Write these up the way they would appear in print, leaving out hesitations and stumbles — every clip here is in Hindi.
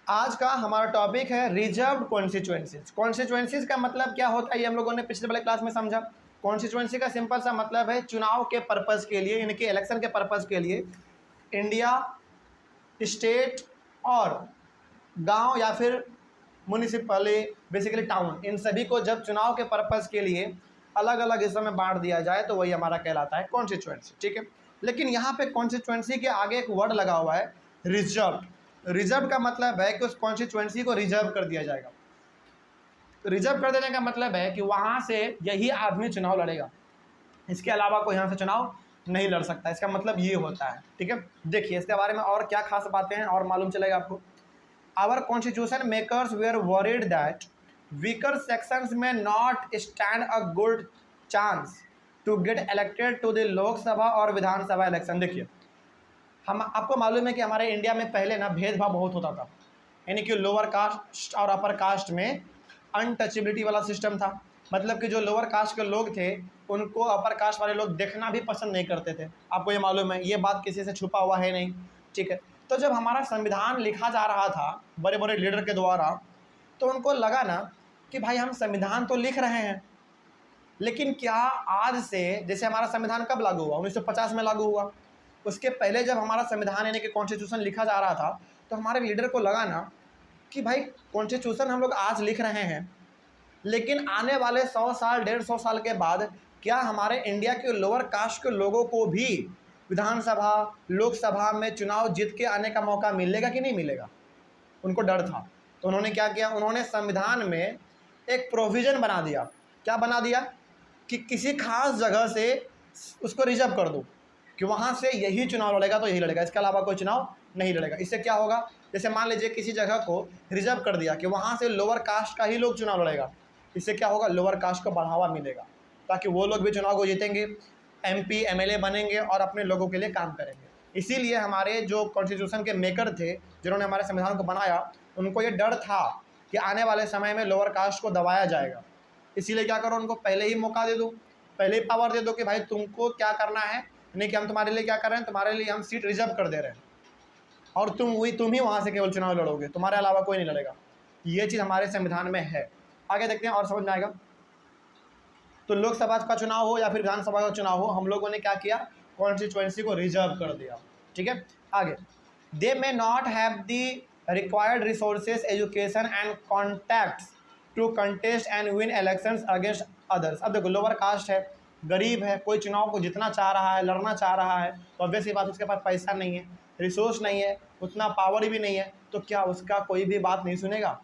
आज का हमारा टॉपिक है रिजर्व्ड कॉन्स्टिट्यूएंसीज। कॉन्स्टिट्यूएंसीज का मतलब क्या होता है ये हम लोगों ने पिछले वाले क्लास में समझा। कॉन्स्टिट्यूएंसी का सिंपल सा मतलब है चुनाव के पर्पज़ के लिए, यानी कि इलेक्शन के पर्पज़ के लिए इंडिया, स्टेट और गांव या फिर म्यूनिसिपली बेसिकली टाउन, इन सभी को जब चुनाव के पर्पज़ के लिए अलग अलग हिस्सों में बांट दिया जाए तो वही हमारा कहलाता है कॉन्स्टिट्यूएंसी। ठीक है, लेकिन यहाँ पे कॉन्स्टिट्यूएंसी के आगे एक वर्ड लगा हुआ है रिजर्व। रिजर्व का मतलब है कि उस कॉन्स्टिट्यूएंसी को रिजर्व कर दिया जाएगा। रिजर्व कर देने का मतलब है कि वहाँ से यही आदमी चुनाव लड़ेगा, इसके अलावा कोई यहाँ से चुनाव नहीं लड़ सकता। इसका मतलब ये होता है। ठीक है, देखिए इसके बारे में और क्या खास बातें हैं और मालूम चलेगा आपको। Our constitution makers were worried that weaker sections may not stand a good chance to get elected to the लोक सभा और विधानसभा इलेक्शन। देखिए हम आपको मालूम है कि हमारे इंडिया में पहले ना भेदभाव बहुत होता था, यानी कि लोअर कास्ट और अपर कास्ट में अनटचेबिलिटी वाला सिस्टम था। मतलब कि जो लोअर कास्ट के लोग थे उनको अपर कास्ट वाले लोग देखना भी पसंद नहीं करते थे। आपको ये मालूम है, ये बात किसी से छुपा हुआ है नहीं। ठीक है, तो जब हमारा संविधान लिखा जा रहा था बड़े बड़े लीडर के द्वारा, तो उनको लगा ना कि भाई हम संविधान तो लिख रहे हैं, लेकिन क्या आज से, जैसे हमारा संविधान कब लागू हुआ, 1950 में लागू हुआ, उसके पहले जब हमारा संविधान यानी कि कॉन्स्टिट्यूशन लिखा जा रहा था तो हमारे लीडर को लगा ना कि भाई कॉन्स्टिट्यूशन हम लोग आज लिख रहे हैं, लेकिन आने वाले 100 साल 150 साल के बाद क्या हमारे इंडिया के लोअर कास्ट के लोगों को भी विधानसभा लोकसभा में चुनाव जीत के आने का मौका मिलेगा कि नहीं मिलेगा? उनको डर था। तो उन्होंने क्या किया, उन्होंने संविधान में एक प्रोविज़न बना दिया। क्या बना दिया कि किसी खास जगह से उसको रिजर्व कर दो कि वहाँ से यही चुनाव लड़ेगा तो यही लड़ेगा, इसके अलावा कोई चुनाव नहीं लड़ेगा। इससे क्या होगा, जैसे मान लीजिए किसी जगह को रिजर्व कर दिया कि वहाँ से लोअर कास्ट का ही लोग चुनाव लड़ेगा, इससे क्या होगा, लोअर कास्ट को बढ़ावा मिलेगा, ताकि वो लोग भी चुनाव को जीतेंगे, MP MLA बनेंगे और अपने लोगों के लिए काम करेंगे। इसीलिए हमारे जो कॉन्स्टिट्यूशन के मेकर थे, जिन्होंने हमारे संविधान को बनाया, उनको ये डर था कि आने वाले समय में लोअर कास्ट को दबाया जाएगा। इसीलिए क्या करो, उनको पहले ही मौका दे दो, पहले ही पावर दे दो कि भाई तुमको क्या करना है, नहीं कि हम तुम्हारे लिए क्या कर रहे हैं, तुम्हारे लिए हम सीट रिजर्व कर दे रहे हैं और तुम ही वहाँ से केवल चुनाव लड़ोगे, तुम्हारे अलावा कोई नहीं लड़ेगा। ये चीज़ हमारे संविधान में है। आगे देखते हैं और समझ में आएगा। तो लोकसभा का चुनाव हो या फिर विधानसभा का चुनाव हो, हम लोगों ने क्या किया, कॉन्स्टिट्यूएंसी को रिजर्व कर दिया। ठीक है, आगे they may not have the required resources, education and contacts to contest and win elections against others. अब देखो लोअर कास्ट है, गरीब है, कोई चुनाव को जीतना चाह रहा है, लड़ना चाह रहा है, तो ऑब्वियस ही बात उसके पास पैसा नहीं है, रिसोर्स नहीं है, उतना पावर भी नहीं है, तो क्या उसका कोई भी बात नहीं सुनेगा,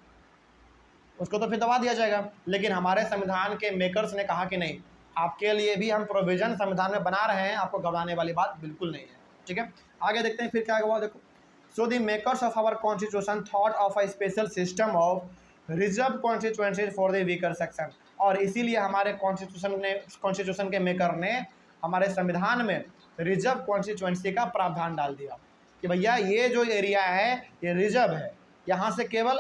उसको तो फिर दबा दिया जाएगा। लेकिन हमारे संविधान के मेकर्स ने कहा कि नहीं, आपके लिए भी हम प्रोविज़न संविधान में बना रहे हैं, आपको घबराने वाली बात बिल्कुल नहीं है। ठीक है, आगे देखते हैं फिर क्या हुआ। देखो, so the makers of our constitution thought of a special system of reserve constituencies for the weaker section. और इसीलिए हमारे कॉन्स्टिट्यूशन के मेकर ने हमारे संविधान में रिजर्व कॉन्स्टिट्यूएंसी का प्रावधान डाल दिया कि भैया ये जो एरिया है ये रिजर्व है, यहाँ से केवल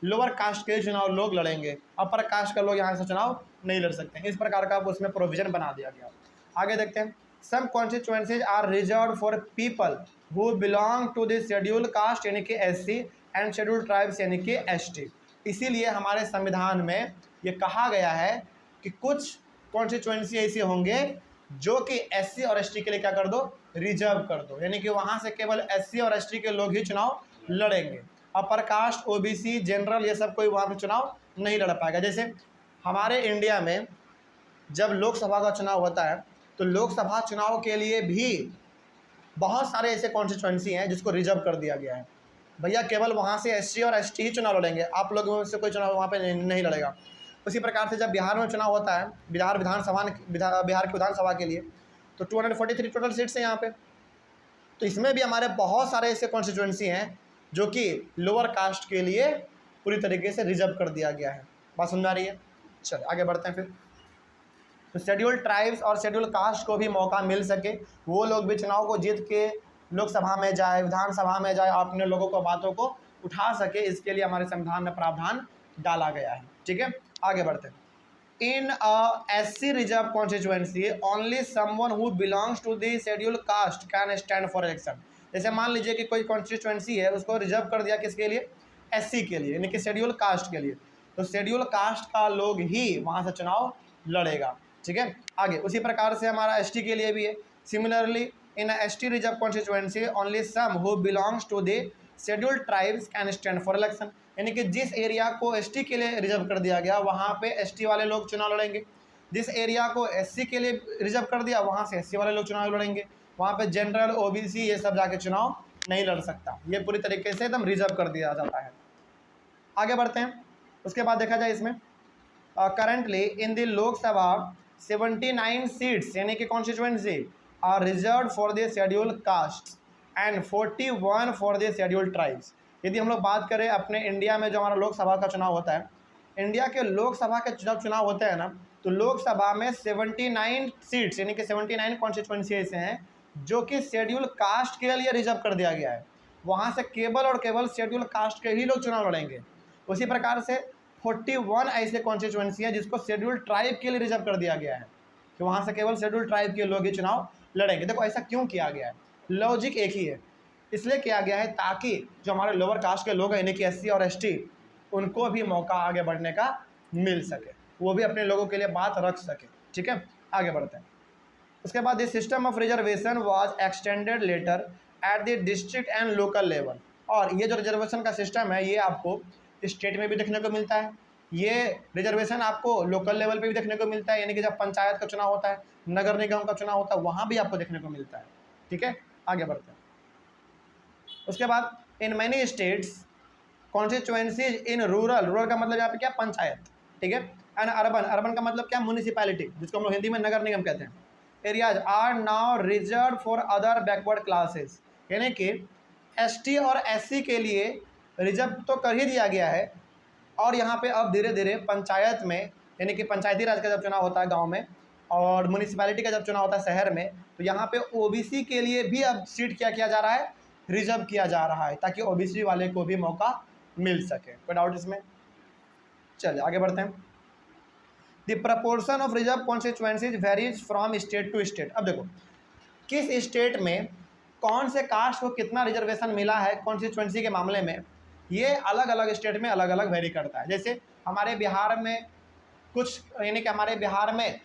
लोअर कास्ट के चुनाव लोग लड़ेंगे, अपर कास्ट के लोग यहाँ से चुनाव नहीं लड़ सकते हैं। इस प्रकार का उसमें प्रोविज़न बना दिया गया। आगे देखते हैं, some constituencies are reserved for people who belong to the schedule caste यानी कि SC एंड शेड्यूल ट्राइब्स यानी कि ST। इसीलिए हमारे संविधान में ये कहा गया है कि कुछ कॉन्स्टिट्यूएंसी ऐसे होंगे जो कि SC और ST के लिए क्या कर दो, रिजर्व कर दो, यानी कि वहाँ से केवल SC और ST के लोग ही चुनाव लड़ेंगे, अपर कास्ट OBC जनरल ये सब कोई वहाँ पर चुनाव नहीं लड़ पाएगा। जैसे हमारे इंडिया में जब लोकसभा का चुनाव होता है तो लोकसभा चुनाव के लिए भी बहुत सारे ऐसे कॉन्स्टिट्यूएंसी हैं जिसको रिजर्व कर दिया गया है, भैया केवल वहाँ से SC और ST ही चुनाव लड़ेंगे, आप लोगों से कोई चुनाव वहाँ पे नहीं लड़ेगा। उसी प्रकार से जब बिहार में चुनाव होता है, बिहार की विधानसभा के लिए, तो 243 टोटल सीट्स हैं यहाँ पे, तो इसमें भी हमारे बहुत सारे ऐसे कॉन्स्टिट्यूएंसी हैं जो कि लोअर कास्ट के लिए पूरी तरीके से रिजर्व कर दिया गया है। बात समझ आ रही है? चलिए आगे बढ़ते हैं फिर। तो शेड्यूल ट्राइब्स और शेड्यूल कास्ट को भी मौका मिल सके, वो लोग भी चुनाव को जीत के लोकसभा में जाए, विधानसभा में जाए, अपने लोगों को बातों को उठा सके, इसके लिए हमारे संविधान में प्रावधान डाला गया है। ठीक है, आगे बढ़ते हैं। In a SC reserve constituency only someone who belongs to the schedule caste can stand for election. जैसे मान लीजिए कि कोई कॉन्स्टिट्यूएंसी है, उसको रिजर्व कर दिया किसके लिए, SC के लिए, यानी कि शेड्यूल कास्ट के लिए। तो शेड्यूल कास्ट का लोग ही वहाँ से चुनाव लड़ेगा। ठीक है, आगे उसी प्रकार से हमारा ST के लिए भी है। Similarly in ST reserve constituency only some who belongs to the scheduled tribes can stand for election, यानी कि जिस एरिया को ST के लिए रिजर्व कर दिया गया वहाँ पे ST वाले लोग चुनाव लड़ेंगे, जिस एरिया को SC के लिए रिजर्व कर दिया वहाँ से SC वाले लोग चुनाव लड़ेंगे। वहाँ पे जनरल OBC ये सब जाके चुनाव नहीं लड़ सकता, ये पूरी तरीके से एकदम रिजर्व कर दिया जाता है। आगे बढ़ते हैं, उसके बाद देखा जाए इसमें currently in the Lok Sabha 79 seats यानी कि constituency are reserve for the schedule caste and 41 for the schedule tribes. यदि हम लोग बात करें अपने इंडिया में जो हमारा लोकसभा का चुनाव होता है, इंडिया के लोकसभा के चुनाव होते हैं ना, तो लोकसभा में 79 सीट्स यानी कि 79 कॉन्स्टिट्यूएंसी ऐसे हैं जो कि शेड्यूल कास्ट के लिए रिजर्व कर दिया गया है। वहाँ से केवल और केवल शेड्यूल कास्ट के ही लोग चुनाव लड़ेंगे। उसी प्रकार से 41 ऐसे कॉन्स्टिट्यूएंसी हैं जिसको शेड्यूल ट्राइब के लिए रिजर्व कर दिया गया है कि वहाँ से केवल शेड्यूल ट्राइब के लोग ही चुनाव लड़ेंगे। देखो ऐसा क्यों किया गया है, लॉजिक एक ही है, इसलिए किया गया है ताकि जो हमारे लोअर कास्ट के लोग हैं यानी कि SC और ST उनको भी मौका आगे बढ़ने का मिल सके, वो भी अपने लोगों के लिए बात रख सके। ठीक है, आगे बढ़ते हैं। उसके बाद this system of reservation was extended later at the district and local level. और ये जो रिजर्वेशन का सिस्टम है ये आपको स्टेट में भी देखने को मिलता है, ये रिजर्वेशन आपको लोकल लेवल पे भी देखने को मिलता है, यानी कि जब पंचायत का चुनाव होता है, नगर निगम का चुनाव होता है, वहाँ भी आपको देखने को मिलता है। ठीक है, आगे बढ़ते हैं। उसके बाद in many states constituencies in rural का मतलब यहाँ पे क्या, पंचायत। ठीक है, एंड अर्बन का मतलब क्या, म्यूनिसिपैलिटी, जिसको हम लोग हिंदी में नगर निगम कहते हैं, areas are now reserve for other backward classes, यानी कि ST और SC के लिए रिजर्व तो कर ही दिया गया है। और यहाँ पे अब धीरे धीरे पंचायत में यानी कि पंचायती राज का जब चुनाव होता है गांव में और म्यूनिसिपैलिटी का जब चुनाव होता है शहर में, तो यहाँ पे OBC के लिए भी अब सीट क्या किया जा रहा है, रिजर्व किया जा रहा है, ताकि OBC वाले को भी मौका मिल सके। कोई डाउट इसमें? चलिए आगे बढ़ते हैं। The proportion of reserve constituencies varies from state to state. अब देखो किस स्टेट में कौन से कास्ट को कितना रिजर्वेशन मिला है कॉन्स्टिट्यूएंसी के मामले में, ये अलग अलग स्टेट में अलग अलग वेरी करता है। जैसे हमारे बिहार में कुछ यानी कि हमारे बिहार में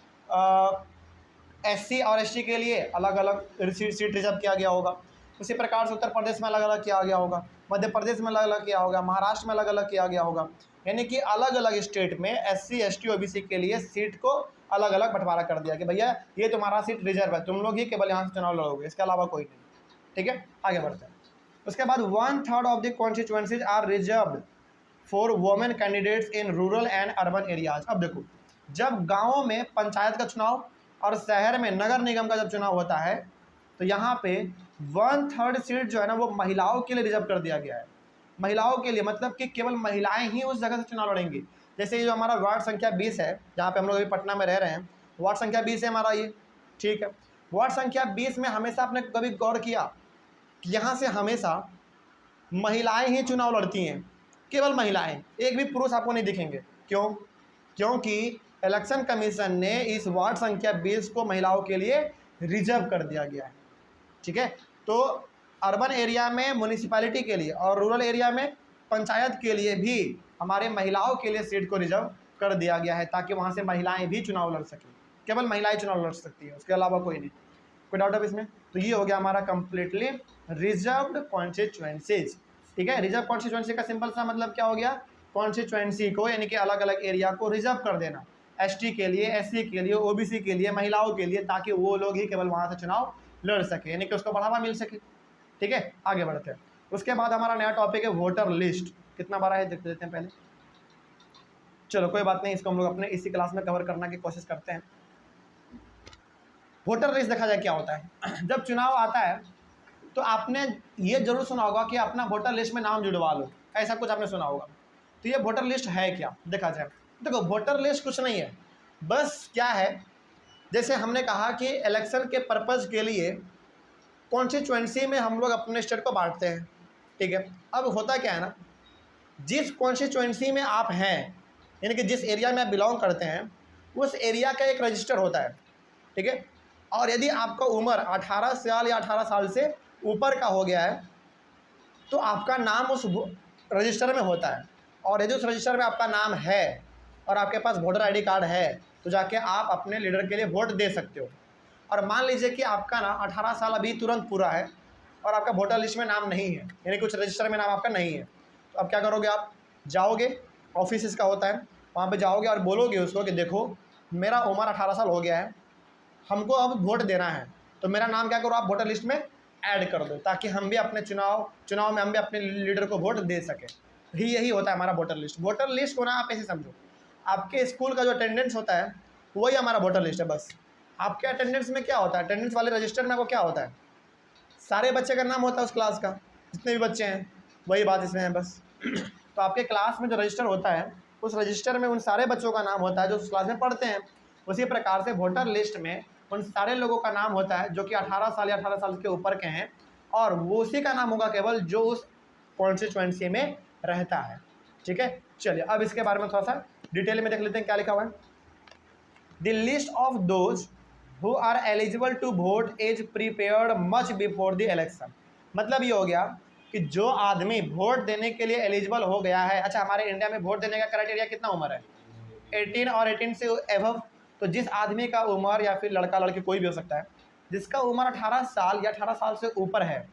SC और ST के लिए अलग अलग सीट रिजर्व किया गया होगा। उसी प्रकार से उत्तर प्रदेश में अलग अलग किया गया होगा, मध्य प्रदेश में अलग अलग किया होगा, महाराष्ट्र में अलग अलग किया गया होगा। यानी कि अलग अलग स्टेट में SC ST OBC के लिए सीट को अलग अलग बंटवारा कर दिया कि भैया ये तुम्हारा सीट रिजर्व है, तुम लोग ही केवल यहाँ से चुनाव लड़ोगे, इसके अलावा कोई नहीं। ठीक है, आगे बढ़ते हैं। उसके बाद 1/3 of the constituencies are reserved for women candidates in rural and urban areas. अब देखो जब गाँवों में पंचायत का चुनाव और शहर में नगर निगम का जब चुनाव होता है तो यहाँ पे 1/3 सीट जो है ना वो महिलाओं के लिए रिजर्व कर दिया गया है। महिलाओं के लिए मतलब कि केवल महिलाएं ही उस जगह से चुनाव लड़ेंगी। जैसे ये जो हमारा वार्ड संख्या 20 है, जहाँ पे हम लोग अभी पटना में रह रहे हैं, वार्ड संख्या 20 है हमारा ये। ठीक है, वार्ड संख्या 20 में हमेशा आपने कभी गौर किया कि यहाँ से हमेशा महिलाएं ही चुनाव लड़ती हैं, केवल महिलाएं, एक भी पुरुष आपको नहीं दिखेंगे। क्यों? क्योंकि इलेक्शन कमीशन ने इस वार्ड संख्या 20 को महिलाओं के लिए रिजर्व कर दिया गया है। ठीक है, तो अर्बन एरिया में म्यूनिसिपैलिटी के लिए और रूरल एरिया में पंचायत के लिए भी हमारे महिलाओं के लिए सीट को रिजर्व कर दिया गया है ताकि वहाँ से महिलाएं भी चुनाव लड़ सकें। केवल महिलाएं चुनाव लड़ सकती है, उसके अलावा कोई नहीं। कोई डाउट है इसमें? तो ये हो गया हमारा कंप्लीटली रिजर्व्ड कॉन्स्टिट्यूएंसीज। ठीक है, रिजर्व कॉन्स्टिट्यूएंसी का सिंपल सा मतलब क्या हो गया, कॉन्स्टिट्यूएंसी को यानी कि अलग अलग एरिया को रिजर्व कर देना, ST के लिए, SC के लिए, OBC के लिए, महिलाओं के लिए, ताकि वो लोग ही केवल वहाँ से चुनाव लड़ सके, यानी कि उसको बढ़ावा मिल सके। ठीक है, आगे बढ़ते हैं। उसके बाद हमारा नया टॉपिक है वोटर लिस्ट। कितना बारा है देख लेते हैं पहले। चलो कोई बात नहीं, इसको हम लोग अपने इसी क्लास में कवर करने की कोशिश करते हैं। वोटर लिस्ट देखा जाए क्या होता है। जब चुनाव आता है तो आपने ये जरूर सुना होगा कि अपना वोटर लिस्ट में नाम जुड़वा लो, ऐसा कुछ आपने सुना होगा। तो ये वोटर लिस्ट है क्या देखा जाए, देखो वोटर लिस्ट कुछ नहीं है, बस क्या है, जैसे हमने कहा कि इलेक्शन के पर्पज़ के लिए कॉन्स्टिट्यूएंसी में हम लोग अपने स्टेट को बांटते हैं। ठीक है, अब होता क्या है ना, जिस कॉन्स्टिट्यूएंसी में आप हैं यानी कि जिस एरिया में आप बिलोंग करते हैं उस एरिया का एक रजिस्टर होता है। ठीक है, और यदि आपका उम्र 18 साल या 18 साल से ऊपर का हो गया है तो आपका नाम उस रजिस्टर में होता है, और यदि उस रजिस्टर में आपका नाम है और आपके पास वोटर आईडी कार्ड है तो जाके आप अपने लीडर के लिए वोट दे सकते हो। और मान लीजिए कि आपका ना 18 साल अभी तुरंत पूरा है और आपका वोटर लिस्ट में नाम नहीं है, यानी कुछ रजिस्टर में नाम आपका नहीं है, तो अब क्या करोगे, आप जाओगे, ऑफिस इसका होता है, वहाँ पे जाओगे और बोलोगे उसको कि देखो मेरा उम्र 18 साल हो गया है, हमको अब वोट देना है, तो मेरा नाम क्या करो, आप वोटर लिस्ट में ऐड कर दो, ताकि हम भी अपने चुनाव में हम भी अपने लीडर को वोट दे सकें। यही होता है हमारा वोटर लिस्ट। वोटर लिस्ट को ना आप ऐसे समझो, आपके स्कूल का जो अटेंडेंस होता है वही हमारा वोटर लिस्ट है। बस आपके अटेंडेंस में क्या होता है, अटेंडेंस वाले रजिस्टर में वो क्या होता है, सारे बच्चे का नाम होता है उस क्लास का, जितने भी बच्चे हैं, वही बात इसमें है बस। तो आपके क्लास में जो रजिस्टर होता है उस रजिस्टर में उन सारे बच्चों का नाम होता है जो उस क्लास में पढ़ते हैं। उसी प्रकार से वोटर लिस्ट में उन सारे लोगों का नाम होता है जो कि 18 साल या 18 साल के ऊपर के हैं, और वो उसी का नाम होगा केवल जो उस कॉन्स्टिट्यूएंसी में रहता है। ठीक है, चलिए अब इसके बारे में थोड़ा सा डिटेल में देख लेते हैं क्या लिखा हुआ है। The list of those who are eligible to vote is prepared much before the election. मतलब ये हो गया कि जो आदमी वोट देने के लिए एलिजिबल हो गया है, अच्छा हमारे इंडिया में वोट देने का क्राइटेरिया कितना उम्र है, 18 और 18 से एबव। तो जिस आदमी का उम्र, या फिर लड़का लड़की कोई भी हो सकता है, जिसका उम्र 18 साल या 18 साल से ऊपर है,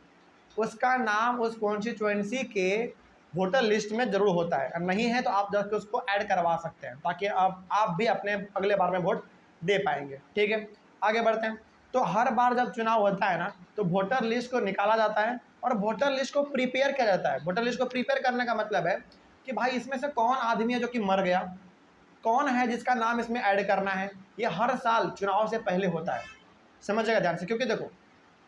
उसका नाम उस कॉन्स्टिट्यूएंसी के वोटर लिस्ट में जरूर होता है, और नहीं है तो आप जाकर उसको ऐड करवा सकते हैं, ताकि आप भी अपने अगले बार में वोट दे पाएंगे। ठीक है, आगे बढ़ते हैं। तो हर बार जब चुनाव होता है ना, तो वोटर लिस्ट को निकाला जाता है और वोटर लिस्ट को प्रिपेयर किया जाता है। वोटर लिस्ट को प्रिपेयर करने का मतलब है कि भाई इसमें से कौन आदमी है जो कि मर गया, कौन है जिसका नाम इसमें ऐड करना है। ये हर साल चुनाव से पहले होता है, समझिएगा ध्यान से, क्योंकि देखो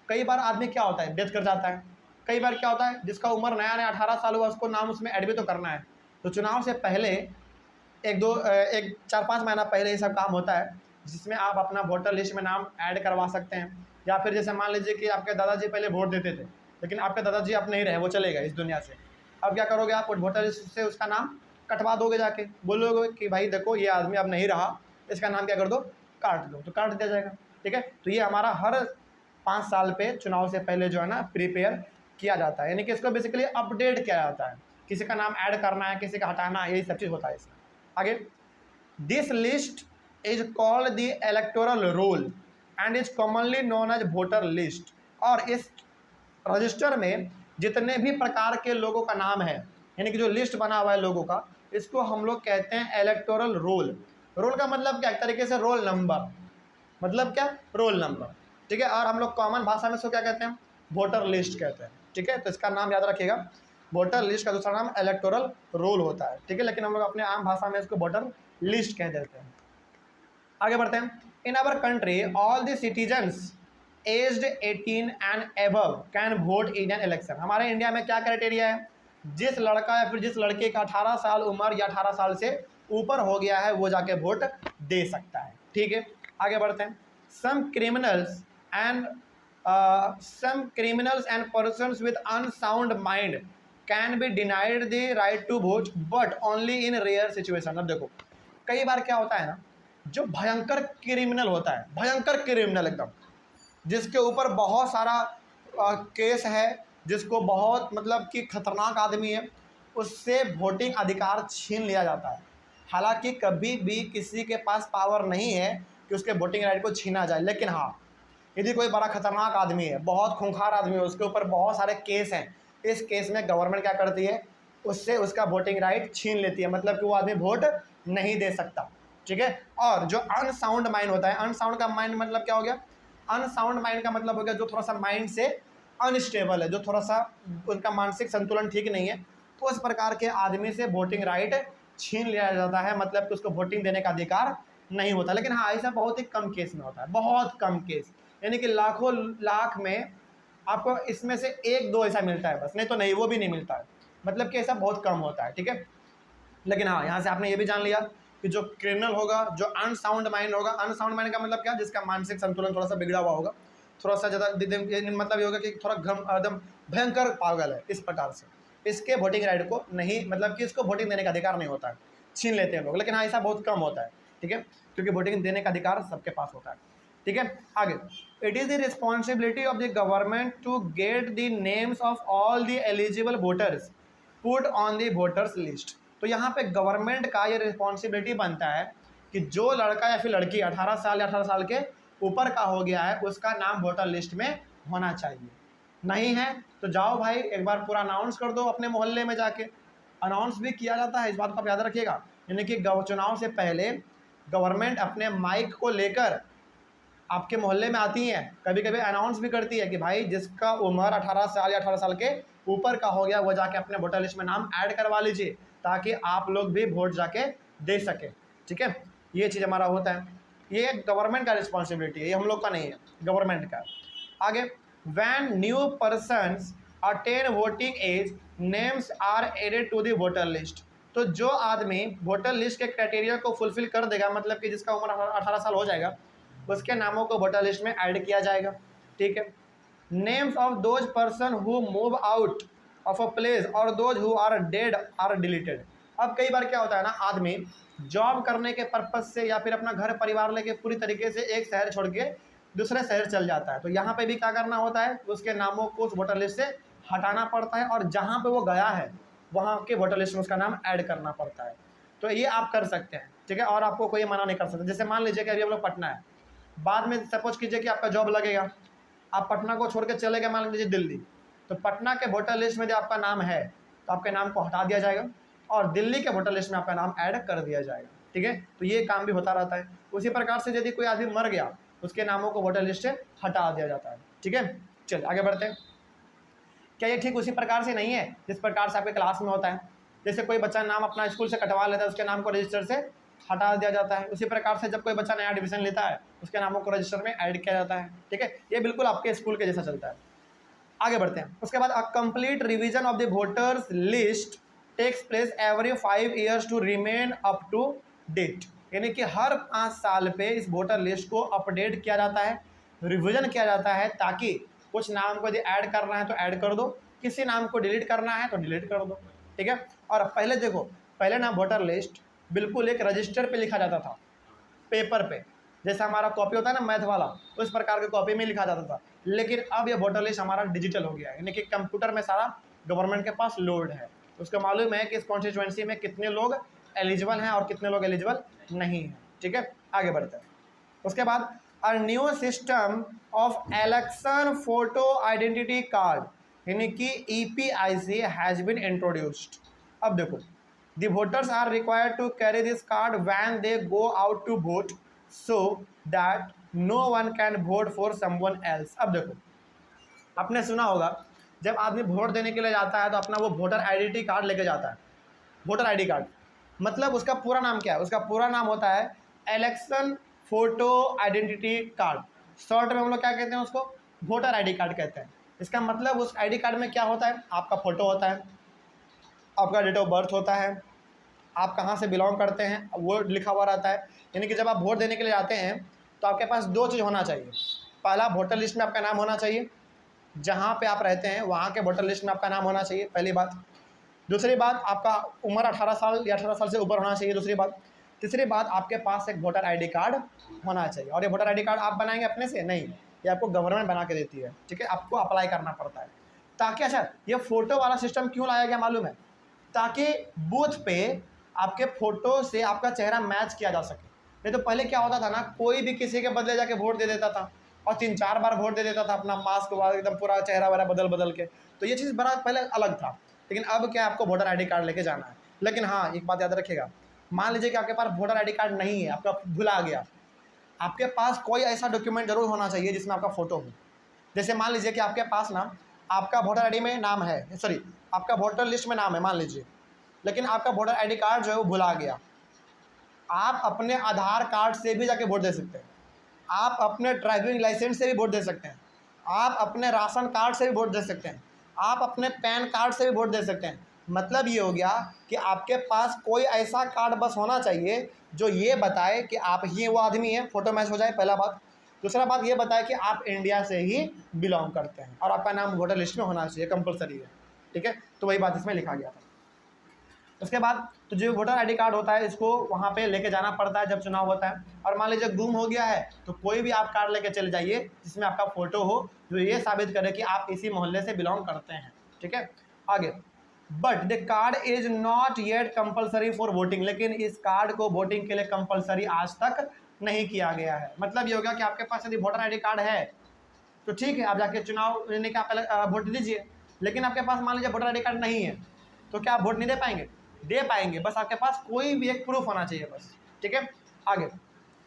कई बार आदमी क्या होता है, डेथ कर जाता है, कई बार क्या होता है जिसका उम्र नया 18 साल हुआ उसको नाम उसमें ऐड भी तो करना है। तो चुनाव से पहले एक 4-5 महीना पहले ये सब काम होता है, जिसमें आप अपना वोटर लिस्ट में नाम ऐड करवा सकते हैं। या फिर जैसे मान लीजिए कि आपके दादाजी पहले वोट देते थे, लेकिन आपके दादाजी अब नहीं रहे, वो चले गए इस दुनिया से, अब क्या करोगे, आप वोटर लिस्ट से उसका नाम कटवा दोगे, जाके बोलोगे कि भाई देखो ये आदमी अब नहीं रहा, इसका नाम क्या कर दो, काट दो, तो काट दिया जाएगा। ठीक है, तो ये हमारा हर 5 साल पे चुनाव से पहले जो है ना प्रिपेयर किया जाता है, यानी कि इसको बेसिकली अपडेट किया जाता है, किसी का नाम ऐड करना है, किसी का हटाना है, यही सब चीज़ होता है इसमें। आगे, this list is called the electoral roll and is commonly known as voter list. और इस रजिस्टर में जितने भी प्रकार के लोगों का नाम है, यानी कि जो लिस्ट बना हुआ है लोगों का, इसको हम लोग कहते हैं इलेक्टोरल रोल। रोल का मतलब क्या, एक तरीके से रोल नंबर, मतलब क्या, रोल नंबर। ठीक है, और हम लोग कॉमन भाषा में इसको क्या कहते हैं, वोटर लिस्ट कहते हैं। ठीक है, तो इसका नाम याद रखिएगा, वोटर लिस्ट का दूसरा नाम इलेक्टोरल रोल होता है। ठीक है, लेकिन हम लोग अपने आम भाषा में इसको वोटर लिस्ट कह देते हैं। आगे बढ़ते हैं। In our country all the citizens aged 18 and above can vote in an election. हमारे इंडिया में क्या क्राइटेरिया है, जिस लड़का या फिर जिस लड़के का 18 साल उम्र या 18 साल से ऊपर हो गया है वो जाके वोट दे सकता है। ठीक है, आगे बढ़ते हैं। Some criminals and persons with unsound mind can be denied the right to vote but only in rare situation. अब देखो कई बार क्या होता है ना, जो भयंकर क्रिमिनल होता है, भयंकर क्रिमिनल एकदम, जिसके ऊपर बहुत सारा केस है, जिसको बहुत मतलब कि खतरनाक आदमी है, उससे वोटिंग अधिकार छीन लिया जाता है। हालांकि कभी भी किसी के पास पावर नहीं है कि उसके वोटिंग राइट को छीना जाए, लेकिन हाँ यदि कोई बड़ा खतरनाक आदमी है, बहुत खूंखार आदमी है, उसके ऊपर बहुत सारे केस हैं, इस केस में गवर्नमेंट क्या करती है, उससे उसका वोटिंग राइट छीन लेती है, मतलब कि वो आदमी वोट नहीं दे सकता। ठीक है, और जो अनसाउंड माइंड होता है, अनसाउंड का माइंड मतलब क्या हो गया, अनसाउंड माइंड का मतलब हो गया जो थोड़ा सा माइंड से अनस्टेबल है, जो थोड़ा सा उनका मानसिक संतुलन ठीक नहीं है, तो उस प्रकार के आदमी से वोटिंग राइट छीन लिया जाता है, मतलब कि उसको वोटिंग देने का अधिकार नहीं होता। लेकिन हाँ ऐसा बहुत ही कम केस में होता है, बहुत कम केस, यानी कि लाखों लाख में आपको इसमें से 1-2 ऐसा मिलता है बस, नहीं तो नहीं, वो भी नहीं मिलता है, मतलब कि ऐसा बहुत कम होता है। ठीक है, लेकिन हाँ यहाँ से आपने ये भी जान लिया कि जो क्रिमिनल होगा, जो अनसाउंड माइंड होगा, अनसाउंड माइंड का मतलब क्या, जिसका मानसिक संतुलन थोड़ा सा बिगड़ा हुआ होगा, थोड़ा सा ज़्यादा, मतलब ये होगा कि थोड़ा एकदम भयंकर पागल है, इस प्रकार से इसके वोटिंग राइट को नहीं, मतलब कि इसको वोटिंग देने का अधिकार नहीं होता है, छीन लेते हैं लोग। लेकिन हाँ ऐसा बहुत कम होता है। ठीक है, क्योंकि वोटिंग देने का अधिकार सबके पास होता है। ठीक है, आगे, it is the responsibility of the government to get the names of all the eligible voters put on the voters list. तो यहाँ पे गवर्नमेंट का ये रिस्पॉन्सिबिलिटी बनता है कि जो लड़का या फिर लड़की 18 साल या 18 साल के ऊपर का हो गया है उसका नाम वोटर लिस्ट में होना चाहिए। नहीं है तो जाओ भाई एक बार पूरा अनाउंस कर दो अपने मोहल्ले में जाके। अनाउंस भी किया जाता है, इस बात को आप याद रखिएगा। यानी कि चुनाव से पहले गवर्नमेंट अपने माइक को लेकर आपके मोहल्ले में आती हैं, कभी कभी अनाउंस भी करती है कि भाई जिसका उम्र 18 साल या 18 साल के ऊपर का हो गया वो जाके अपने वोटर लिस्ट में नाम ऐड करवा लीजिए, ताकि आप लोग भी वोट जाके दे सके। ठीक है, ये चीज़ हमारा होता है, ये गवर्नमेंट का रिस्पॉन्सिबिलिटी है, ये हम लोग का नहीं है, गवर्नमेंट का। आगे, when new persons attain voting age names are added to the voter list. तो जो आदमी वोटर लिस्ट के क्राइटेरिया को फुलफिल कर देगा, मतलब कि जिसका उम्र 18 साल हो जाएगा, उसके नामों को वोटर लिस्ट में ऐड किया जाएगा। ठीक है, names of those person who move out of a place और those who are dead are deleted. अब कई बार क्या होता है ना, आदमी जॉब करने के पर्पज से या फिर अपना घर परिवार लेके पूरी तरीके से एक शहर छोड़ के दूसरे शहर चल जाता है, तो यहाँ पे भी क्या करना होता है, उसके नामों को उस वोटर लिस्ट से हटाना पड़ता है, और जहाँ पे वो गया है वहाँ के वोटर लिस्ट में उसका नाम ऐड करना पड़ता है। तो ये आप कर सकते हैं। ठीक है, और आपको कोई मना नहीं कर सकता। जैसे मान लीजिए कि अभी हम लोग पटना है, बाद में सपोज कीजिए कि आपका जॉब लगेगा, आप पटना को छोड़ के चले गए मान लीजिए दिल्ली, तो पटना के वोटर लिस्ट में जो आपका नाम है तो आपके नाम को हटा दिया जाएगा और दिल्ली के वोटर लिस्ट में आपका नाम ऐड कर दिया जाएगा। ठीक है, तो ये काम भी होता रहता है। उसी प्रकार से यदि कोई आदमी मर गया उसके नामों को वोटर लिस्ट से हटा दिया जाता है। ठीक है, चलिए आगे बढ़ते हैं। क्या ये ठीक उसी प्रकार से नहीं है जिस प्रकार से आपके क्लास में होता है? जैसे कोई बच्चा नाम अपना स्कूल से कटवा लेता है, उसके नाम को रजिस्टर से हटा दिया जाता है। उसी प्रकार से जब कोई बच्चा नया एडमिशन लेता है उसके नामों को रजिस्टर में ऐड किया जाता है। ठीक है, ये बिल्कुल आपके स्कूल के जैसा चलता है। आगे बढ़ते हैं। उसके बाद, a complete revision of the voters list takes place every 5 years to remain up to date. यानी कि हर 5 साल पे इस वोटर लिस्ट को अपडेट किया जाता है, रिवीजन किया जाता है, ताकि कुछ नाम को यदि ऐड करना है तो ऐड कर दो, किसी नाम को डिलीट करना है तो डिलीट कर दो। ठीक है, और पहले देखो, पहले ना वोटर लिस्ट बिल्कुल एक रजिस्टर पे लिखा जाता था, पेपर पे, जैसा हमारा कॉपी होता है ना मैथ वाला, उस प्रकार के कॉपी में लिखा जाता था। लेकिन अब ये वोटर लिस्ट हमारा डिजिटल हो गया है, यानी कि कंप्यूटर में सारा गवर्नमेंट के पास लोड है। उसको मालूम है कि इस कॉन्स्टिट्यूएंसी में कितने लोग एलिजिबल हैं और कितने लोग एलिजिबल नहीं हैं। ठीक है, आगे बढ़ते हैं। उसके बाद, a new system of election photo identity card यानी कि EPIC हैज बीन इंट्रोड्यूस्ड। अब देखो, the voters are required to carry this card when they go out to vote so that no one can vote for someone else। अब देखो, आपने सुना होगा जब आदमी वोट देने के लिए जाता है तो अपना वो वोटर आइडेंटिटी कार्ड लेके जाता है। वोटर आईडी कार्ड मतलब उसका पूरा नाम क्या है? उसका पूरा नाम होता है election photo identity card. Short में हम लोग क्या कहते हैं उसको? वोटर आईडी कार्ड कहते हैं। इसका मतलब उस आईडी कार्ड में क्या होता है? आपका फ़ोटो होता है, आपका डेट ऑफ बर्थ होता है, आप कहाँ से बिलोंग करते हैं वो लिखा हुआ रहता है। यानी कि जब आप वोट देने के लिए जाते हैं तो आपके पास 2 चीज़ होना चाहिए। पहला, वोटर लिस्ट में आपका नाम होना चाहिए, जहाँ पे आप रहते हैं वहाँ के वोटर लिस्ट में आपका नाम होना चाहिए, पहली बात। दूसरी बात, आपका उम्र 18 साल या 18 साल से ऊपर होना चाहिए, दूसरी बात। तीसरी बात, आपके पास एक वोटर आईडी कार्ड होना चाहिए। और ये वोटर आईडी कार्ड आप बनाएंगे अपने से? नहीं, ये आपको गवर्नमेंट बना के देती है। ठीक है, आपको अप्लाई करना पड़ता है ताकि, अच्छा ये फ़ोटो वाला सिस्टम क्यों लाया गया मालूम है? ताकि बूथ पे आपके फ़ोटो से आपका चेहरा मैच किया जा सके। नहीं तो पहले क्या होता था ना, कोई भी किसी के बदले जाके वोट दे देता था और 3-4 बार वोट दे देता था अपना मास्क वाला एकदम पूरा चेहरा वगैरह बदल के। तो ये चीज़ बड़ा पहले अलग था। लेकिन अब क्या, आपको वोटर आईडी कार्ड लेके जाना है। लेकिन हाँ, एक बात याद रखिएगा, मान लीजिए कि आपके पास वोटर आईडी कार्ड नहीं है, आपका भुला गया, आपके पास कोई ऐसा डॉक्यूमेंट जरूर होना चाहिए जिसमें आपका फ़ोटो हो। जैसे मान लीजिए कि आपके पास ना आपका वोटर आईडी में नाम है, सॉरी आपका वोटर लिस्ट में नाम है मान लीजिए, लेकिन आपका वोटर आईडी कार्ड जो है वो भुला गया। आप अपने आधार कार्ड से भी जाके वोट दे सकते हैं, आप अपने ड्राइविंग लाइसेंस से भी वोट दे सकते हैं, आप अपने राशन कार्ड से भी वोट दे सकते हैं, आप अपने पैन कार्ड से भी वोट दे सकते हैं। मतलब ये हो गया कि आपके पास कोई ऐसा कार्ड बस होना चाहिए जो ये बताए कि आप ही वो आदमी हैं, फ़ोटो मैच हो जाए, पहला बात। दूसरा बात ये बताए कि आप इंडिया से ही बिलोंग करते हैं और आपका नाम वोटर लिस्ट में होना चाहिए, कंपलसरी है। ठीक है, तो वही बात इसमें लिखा गया था। उसके बाद तो जो वोटर आईडी कार्ड होता है इसको वहाँ पे लेके जाना पड़ता है जब चुनाव होता है। और मान लीजिए गुम हो गया है तो कोई भी आप कार्ड लेके चले जाइए जिसमें आपका फ़ोटो हो, जो ये साबित करे कि आप इसी मोहल्ले से बिलोंग करते हैं। ठीक है, आगे, but the card is not yet compulsory for voting, लेकिन इस कार्ड को वोटिंग के लिए कंपलसरी आज तक नहीं किया गया है। मतलब ये होगा कि आपके पास यदि वोटर आईडी कार्ड है तो ठीक है, आप जाके चुनाव लेने के आप वोट दीजिए, लेकिन आपके पास मान लीजिए वोटर आईडी कार्ड नहीं है तो क्या आप वोट नहीं दे पाएंगे? दे पाएंगे, बस आपके पास कोई भी एक प्रूफ होना चाहिए बस। ठीक है, आगे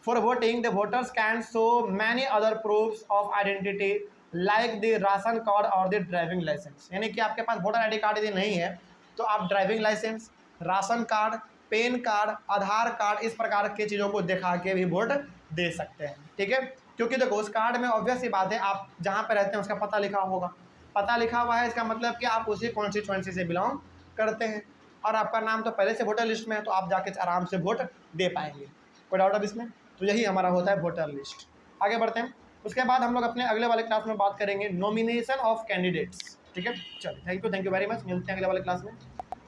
for voting the voters can show many other proofs of identity like the ration card और द ड्राइविंग लाइसेंस। यानी कि आपके पास वोटर आईडी कार्ड यदि नहीं है तो आप driving licence, ration card, PAN card, Aadhaar card, इस प्रकार की चीज़ों को दिखा के भी वोट दे सकते हैं। ठीक है, क्योंकि देखो उस कार्ड में ऑब्वियस सी बात है आप जहाँ पे रहते हैं उसका पता लिखा होगा, पता लिखा हुआ है, इसका मतलब कि आप उसी कॉन्स्टिट्यूएंसी से बिलोंग करते हैं और आपका नाम तो पहले से वोटर लिस्ट में है, तो आप जाके आराम से वोट दे पाएंगे। कोई डाउट अब इसमें? तो यही हमारा होता है वोटर लिस्ट। आगे बढ़ते हैं, उसके बाद हम लोग अपने अगले वाले क्लास में बात करेंगे नॉमिनेशन ऑफ कैंडिडेट्स। ठीक है, चलिए थैंक यू वेरी मच, मिलते हैं अगले वाले क्लास में।